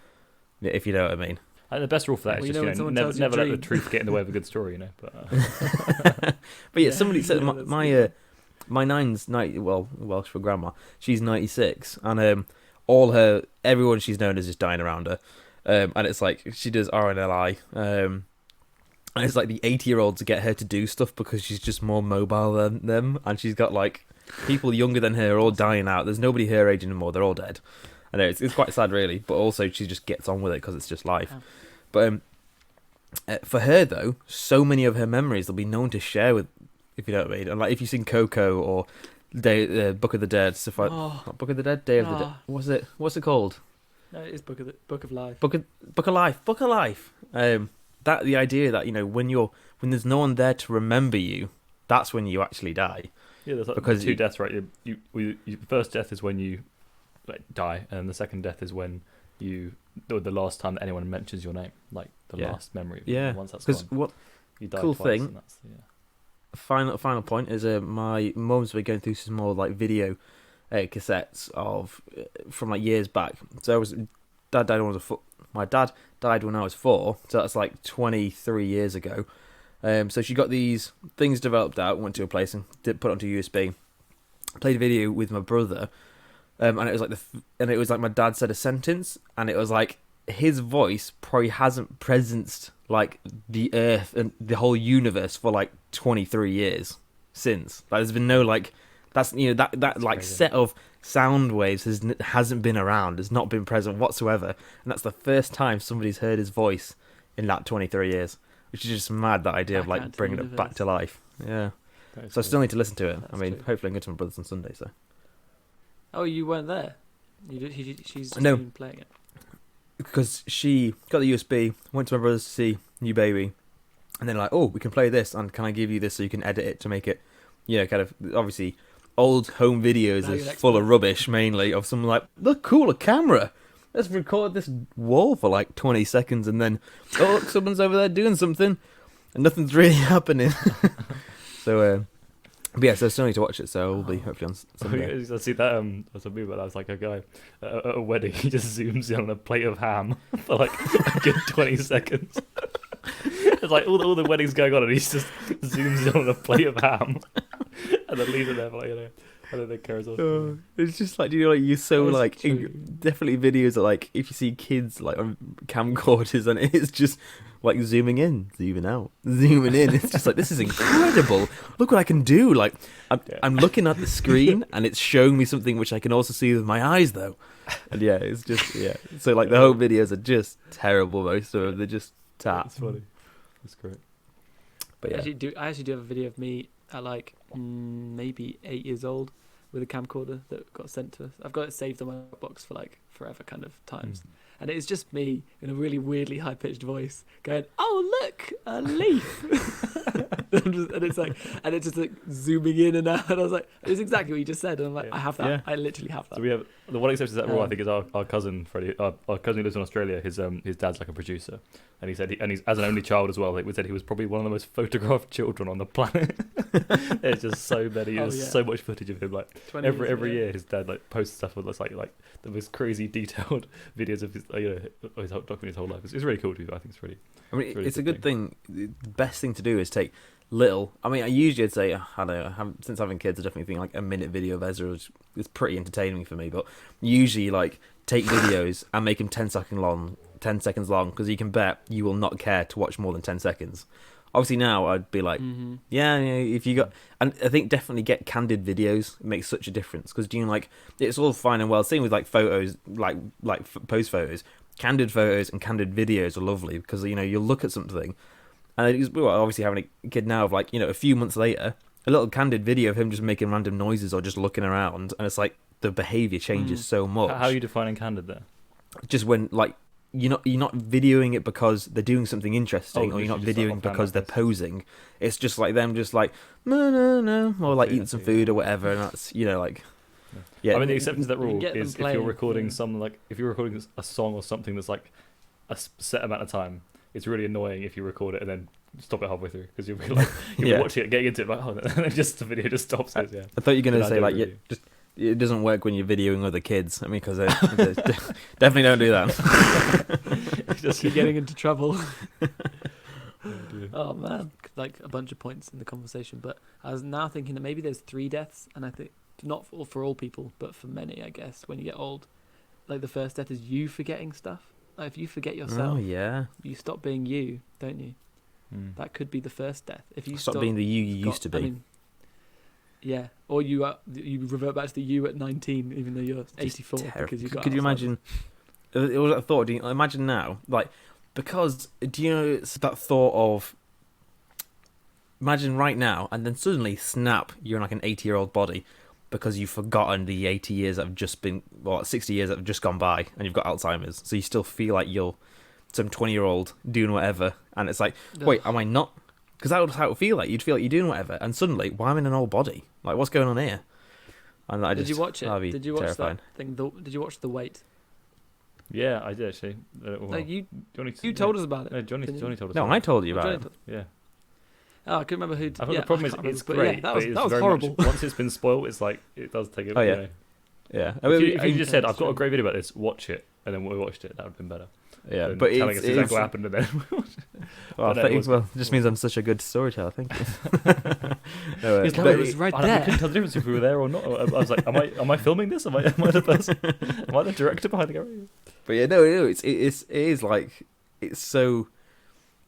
if you know what I mean. The best rule for that is just never let the truth get in the way of a good story, But but yeah, somebody said my nine's Welsh for grandma. She's 96, and everyone she's known is just dying around her, and it's like she does RNLI, and it's like the 80-year-olds get her to do stuff because she's just more mobile than them, and she's got like people younger than her all dying out. There's nobody her age anymore. They're all dead. I know it's quite sad, really, but also she just gets on with it because it's just life. Oh. But for her though, so many of her memories will be known to share with, if you know what I mean. And like if you've seen Coco or Book of the Dead, stuff like Book of the Dead, Day of the Dead. What's it called? No, it is Book of Life. Book of Life. That the idea that when there's no one there to remember you, that's when you actually die. Yeah, there's like because two deaths, right? The first death is when you die, and the second death is when the last time that anyone mentions your name, like the last memory. Yeah, once that's gone, what you die cool twice, thing. And that's, Final point is my mum's been going through some more like video cassettes from like years back. So my dad died when I was 4, so that's like 23 years ago. So she got these things developed out, went to a place and put it onto USB. Played a video with my brother, and it was like my dad said a sentence, and it was like his voice probably hasn't presenced like the earth and the whole universe for like 23 years since. Like there's been no like that like crazy. Set of sound waves hasn't been around, has not been present whatsoever, and that's the first time somebody's heard his voice in that 23 years, which is just mad, that idea of like bringing it back to life. Yeah, so I still need to listen to it. That's true. Hopefully I can go to my brother's on Sunday. So oh, you weren't there? She's just no, been playing it because she got the USB, went to my brother's to see New Baby, and then like, oh, we can play this, and can I give you this so you can edit it to make it kind of, obviously old home videos is full of rubbish, mainly of some like, look, cool, a camera, let's record this wall for like 20 seconds, and then oh look, someone's over there doing something and nothing's really happening. So But yeah, so I still need to watch it, so we'll be hopefully on Sunday. I see that. There's a movie that was like a guy at a wedding. He just zooms in on a plate of ham for like a good 20 seconds. It's like all the weddings going on, and he just zooms in on a plate of ham, and then leaves it there for like, and then it carries on. It's just like, you know, like you're so like definitely videos that like if you see kids like on camcorders and it's just like zooming in, zooming out, zooming in. It's just like, this is incredible. Look what I can do. Like I'm looking at the screen and it's showing me something which I can also see with my eyes though. And yeah, it's just So like the whole videos are just terrible. Most of them, they're just tap. It's funny. That's great. But yeah. I actually do have a video of me at like maybe 8 years old with a camcorder that got sent to us. I've got it saved on my box for like forever kind of times. And it's just me in a really weirdly high-pitched voice going, "Oh, look, a leaf." and it's just like zooming in and out. And I was like, it's exactly what you just said. And I'm like, I have that. Yeah. I literally have that. So we have the one exception to that rule. I think is our cousin Freddie. Our cousin who lives in Australia. His dad's like a producer, and he said he's as an only child as well. Like we said, he was probably one of the most photographed children on the planet. There's just so many. There's so much footage of him. Like every year, his dad like posts stuff with like the most crazy detailed videos of his documenting his whole life. It's really cool to do. I think it's really. I mean, it's a good thing. The best thing to do is take little. I mean, I'd say I don't know. Since having kids, I definitely think like a minute video of Ezra is pretty entertaining for me. But usually, like take videos and make them 10 seconds long, because you can bet you will not care to watch more than 10 seconds. Obviously now I'd be like, if you got, and I think definitely get candid videos. It makes such a difference because it's all fine and well. Same with like photos, like post photos, candid photos and candid videos are lovely because you'll look at something, and obviously having a kid now of like a few months later, a little candid video of him just making random noises or just looking around, and it's like the behaviour changes so much. How are you defining candid there? Just when like. You're not videoing it because they're doing something interesting, or you're not videoing because they're posing. It's just like them, just like no, or like eating some food or whatever, and that's like. Yeah. I mean, the exception to that rule is if you're recording if you're recording a song or something that's like a set amount of time. It's really annoying if you record it and then stop it halfway through because you'll be like watching it, getting into it, like and then the video just stops. I thought you were gonna say like just. It doesn't work when you're videoing other kids. I mean, because definitely don't do that. Just keep getting into trouble. Oh man, like a bunch of points in the conversation. But I was now thinking that maybe there's 3 deaths, and I think not for all people, but for many, I guess, when you get old, like the first death is you forgetting stuff. Like if you forget yourself, you stop being you, don't you? That could be the first death. If you stop being the you used to be. I mean, yeah, or you revert back to the you at 19, even though you're 84 because you got. Could you imagine? It was a thought. Imagine now, like, because do you know that thought of? Imagine right now, and then suddenly, snap! You're in like an 80-year-old body because you've forgotten the 80 years that have just been, 60 years that have just gone by, and you've got Alzheimer's. So you still feel like you're some 20-year-old doing whatever, and it's like, wait, am I not? Because that would how it would feel like. You'd feel like you're doing whatever, and suddenly, I'm in an old body. Like, what's going on here? And did you watch it? Did you watch terrifying. that thing? Did you watch The Wait? Yeah, I did actually. You told us about it. No, Johnny told us. No, I told you about it. Yeah. Oh, I couldn't remember who. I thought the problem is it's great. Yeah, that was horrible. Once it's been spoiled, it's like it does take. Oh yeah. Yeah. If you just said, "I've got a great video about this, watch it," and then we watched it, that would have been better. Yeah, but telling us exactly what happened and then. It just means I'm such a good storyteller. Thank you. It was right there. I couldn't tell the difference if we were there or not. I was like, "Am I filming this? Am I the person? Am I the director behind the camera?" But yeah, no, it is like it's so.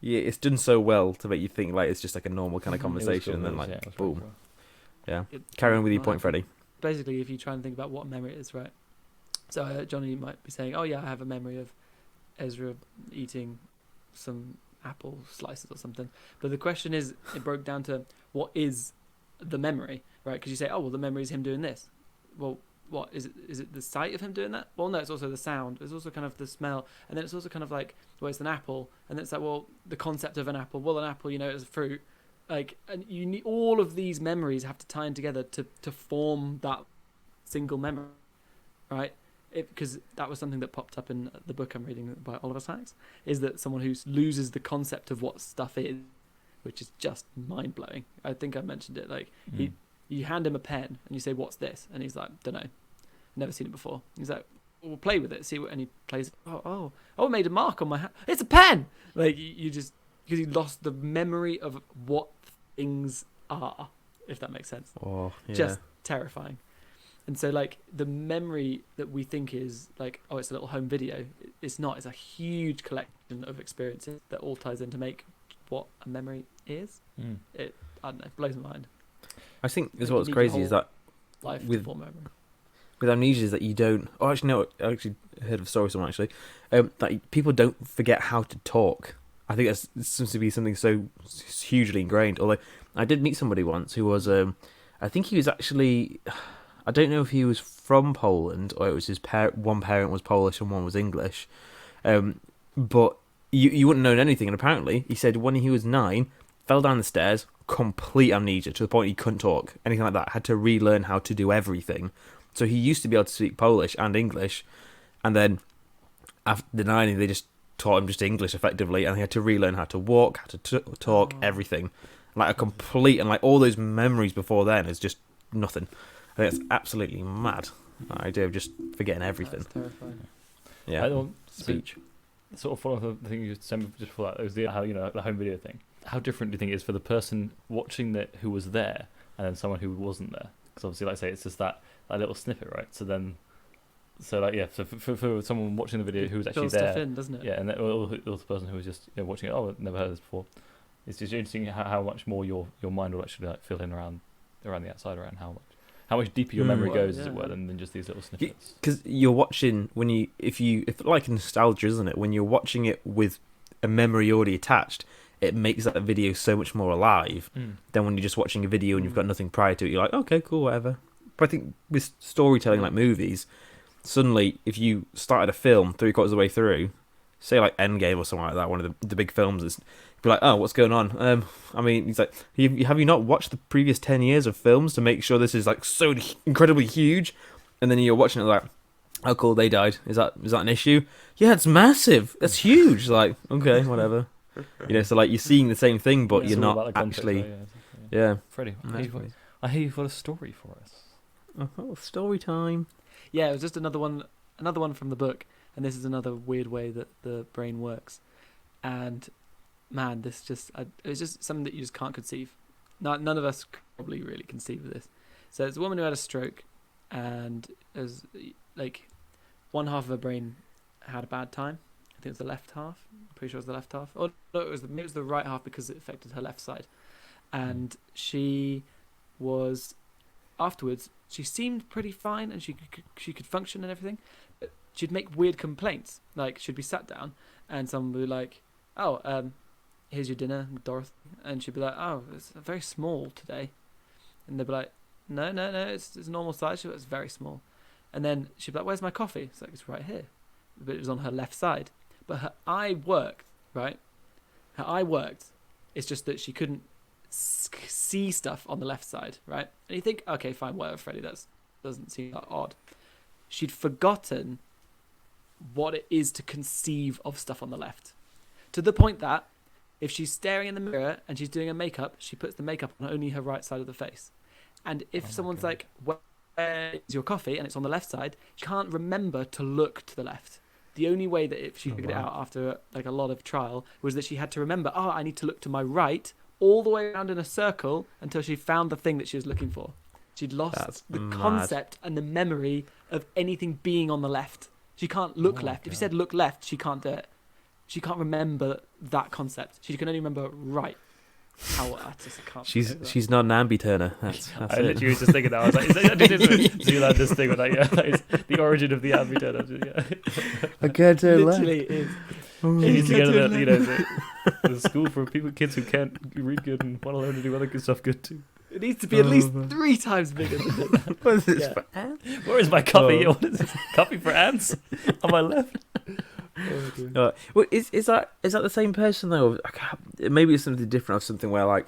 Yeah, it's done so well to make you think like it's just like a normal kind of conversation, and then like boom. Cool. Yeah. Carry on with your point, Freddie. Basically, if you try and think about what memory is, right? So Johnny might be saying, "Oh yeah, I have a memory of Ezra eating some apple slices or something." But the question is, it broke down to what is the memory, right? Because you say, "Oh well, the memory is him doing this." Well, what is it? Is it the sight of him doing that? Well, no, it's also the sound. It's also kind of the smell, and then it's also kind of like, well, it's an apple, and then it's like, well, the concept of an apple. Well, an apple, is a fruit. Like, and you need all of these memories have to tie in together to form that single memory, right? Because that was something that popped up in the book I'm reading by Oliver Sacks, is that someone who loses the concept of what stuff is, which is just mind blowing. I think I mentioned it. Like you hand him a pen and you say, "What's this?" And he's like, "Don't know, never seen it before." He's like, "We'll play with it, see what." And he plays. Oh! I made a mark on my hand. It's a pen. Like you just because you lost the memory of what things are, if that makes sense. Oh, yeah. Just terrifying. And so, like, the memory that we think is like, oh, it's a little home video. It's not. It's a huge collection of experiences that all ties in to make what a memory is. It, I don't know, blows my mind. I think Like, what's you need crazy your is that Life with to form memory. with amnesia is that you don't. Oh, actually, no. I actually heard of a story someone actually that people don't forget how to talk. I think that seems to be something so hugely ingrained. Although I did meet somebody once who was, I think he was actually. I don't know if he was from Poland or it was his one parent was Polish and one was English, but you wouldn't know anything. And apparently, he said when he was 9, fell down the stairs, complete amnesia to the point he couldn't talk, anything like that. Had to relearn how to do everything. So he used to be able to speak Polish and English, and then after the 9, they just taught him just English effectively, and he had to relearn how to walk, how to talk, everything. Like a complete, and like all those memories before then is just nothing. I think it's absolutely mad. The idea of just forgetting everything. That's terrifying. Yeah. Speech. Sort of follow the thing you said just before that. It was the home video thing. How different do you think it is for the person watching that who was there and then someone who wasn't there? Because obviously, like I say, it's just that little snippet, right? So for someone watching the video who was actually Fills there, stuff in, doesn't it? yeah, and or the person who was just watching it, I've never heard this before. It's just interesting how much more your mind will actually like fill in around the outside, around how much deeper your memory goes, as it were, than just these little snippets. Because you're watching if like nostalgia, isn't it? When you're watching it with a memory already attached, it makes that video so much more alive than when you're just watching a video and you've got nothing prior to it. You're like, okay, cool, whatever. But I think with storytelling like movies, suddenly if you started a film 3/4 of the way through, say like Endgame or something like that, one of the big films, it's be like, oh, what's going on? I mean, he's like, have you not watched the previous 10 years of films to make sure this is like so incredibly huge? And then you're watching it like, oh, cool, they died. Is that an issue? Yeah, it's massive. That's huge. Like, okay, whatever. So like you're seeing the same thing, but you're not actually. Yeah. Freddie, I hear you've got a story for us. Oh, story time. Yeah, it was just another one from the book, and this is another weird way that the brain works. And man, it was just something that you just can't conceive. None of us could probably really conceive of this. So it's a woman who had a stroke, and it was like one half of her brain had a bad time. I think it was the left half. I'm pretty sure it was the left half. Oh no, maybe it was the right half because it affected her left side. And she was afterwards. She seemed pretty fine, and she could function and everything. But she'd make weird complaints. Like she'd be sat down, and someone would be like, "Oh, here's your dinner, Dorothy," and she'd be like, "Oh, it's very small today," and they'd be like, "No, it's normal size." She'd be like, "It's very small," and then she'd be like, "Where's my coffee?" It's like, "It's right here," but it was on her left side. But her eye worked, right? Her eye worked. It's just that she couldn't see stuff on the left side, right? And you think, okay, fine, whatever, Freddie, that doesn't seem that odd. She'd forgotten what it is to conceive of stuff on the left, to the point that if she's staring in the mirror and she's doing her makeup, she puts the makeup on only her right side of the face. And if someone's like, "Where is your coffee?" and it's on the left side, she can't remember to look to the left. The only way that if she figured it out after like a lot of trial was that she had to remember, I need to look to my right all the way around in a circle until she found the thing that she was looking for. She'd lost the concept and the memory of anything being on the left. She can't look left. If you said look left, she can't do it. She can't remember that concept. She can only remember right. How I just can't. She's not an ambi-turner. That's I literally was just thinking that. I was like, do you like this thing with that? Yeah, it's the origin of the ambi-turner. Yeah. I can't turn left. Literally is. You need to go to the school for kids who can't read good and want to learn to do other good stuff good too. It needs to be at least 3 times bigger than that. What is this for ants? Where is my coffee? What is this? Coffee for ants on my left. Well, is that the same person though? Maybe it's something different, or something where like,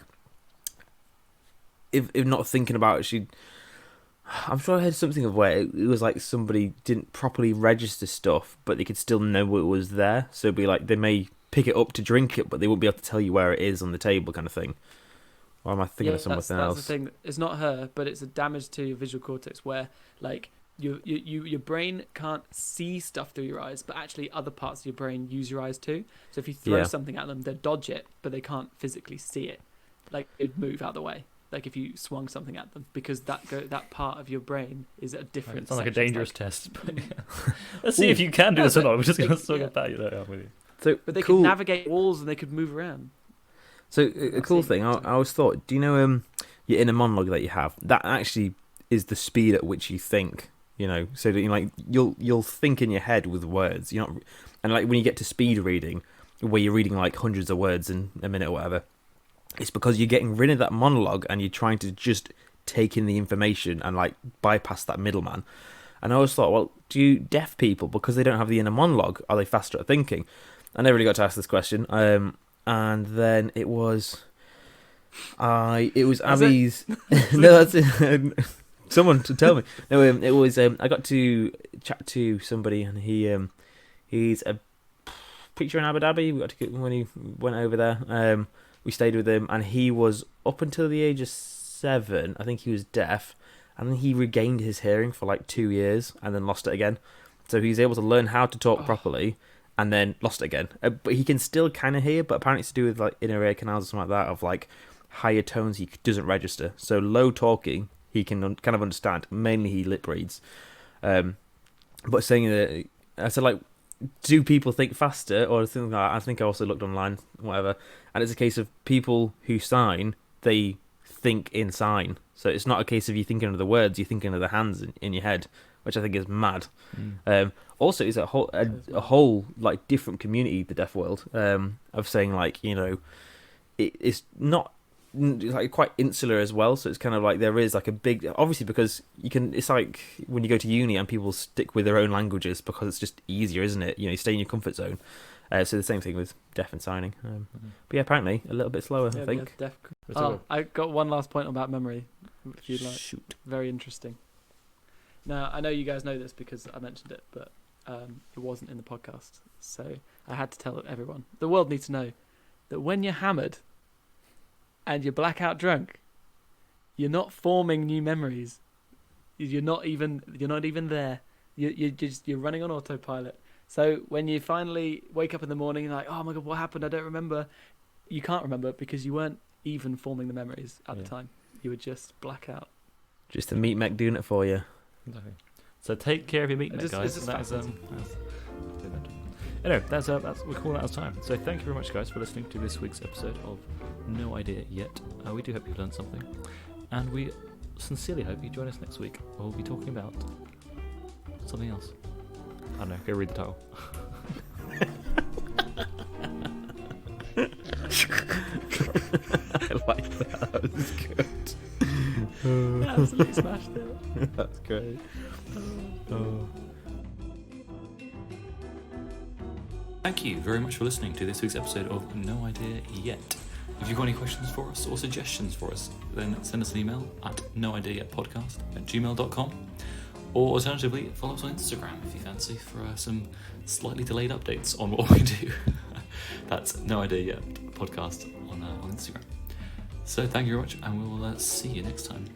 if not thinking about it, I'm sure I heard something of where it was like somebody didn't properly register stuff, but they could still know it was there. So it'd be like they may pick it up to drink it, but they won't be able to tell you where it is on the table, kind of thing. Or am I thinking of something that's else? the thing. It's not her, but it's a damage to your visual cortex where, like, your brain can't see stuff through your eyes, but actually other parts of your brain use your eyes too. So if you throw something at them, they dodge it, but they can't physically see it. Like, it'd move out of the way. Like if you swung something at them, because that part of your brain is a different. It's not like a dangerous test. But let's see if you can do this or not. We're just going to talk about you. I'm with you. So, but they could navigate walls and they could move around. So a cool thing, I always thought, do you know your inner monologue that you have? That actually is the speed at which you think. You know, so that you'll think in your head with words. You're not, and like when you get to speed reading, where you're reading like hundreds of words in a minute or whatever, it's because you're getting rid of that monologue and you're trying to just take in the information and like bypass that middleman. And I always thought, well, do deaf people, because they don't have the inner monologue, are they faster at thinking? I never really got to ask this question. And then it was Abby's. No, that's it. Someone to tell me. No, it was. I got to chat to somebody, and he's a preacher in Abu Dhabi. We got to when he went over there. We stayed with him, and he was up until the age of 7. I think he was deaf, and then he regained his hearing for like 2 years, and then lost it again. So he's able to learn how to talk properly, and then lost it again. But he can still kind of hear, but apparently it's to do with like inner ear canals or something like that, of like higher tones he doesn't register. So low talking he can kind of understand. Mainly he lip reads. But saying that, I said, like, do people think faster or something like that? I think I also looked online, whatever, and it's a case of people who sign, they think in sign. So it's not a case of you thinking of the words, you're thinking of the hands in your head, which I think is mad. Also, it's a whole like different community, the deaf world, of saying like, you know, it's not like quite insular as well. So it's kind of like there is like a big, obviously, because you can. It's like when you go to uni and people stick with their own languages because it's just easier, isn't it? You know, you stay in your comfort zone. So the same thing with deaf and signing. But yeah, apparently a little bit slower, I think. Deaf. I got one last point about memory, if you'd like. Shoot. Very interesting. Now, I know you guys know this because I mentioned it, but it wasn't in the podcast. So I had to tell everyone. The world needs to know that when you're hammered and you're blackout drunk, you're not forming new memories. You're not even there. You're running on autopilot. So when you finally wake up in the morning and like, oh my god, what happened? I don't remember. You can't remember because you weren't even forming the memories at the time. You were just blackout. Just the meat mech doing it for you. Exactly. So take care of your meat mech, guys. Anyway, that's we're calling out of time. So thank you very much, guys, for listening to this week's episode of No Idea Yet. We do hope you've learned something, and we sincerely hope you join us next week. We'll be talking about something else. I don't know. Go read the title. I like that. That was good. Absolutely smashed it. That's great. Thank you very much for listening to this week's episode of No Idea Yet. If you've got any questions for us or suggestions for us, then send us an email at noideayetpodcast@gmail.com, or alternatively, follow us on Instagram if you fancy for some slightly delayed updates on what we do. That's No Idea Yet Podcast on Instagram. So thank you very much, and we will see you next time.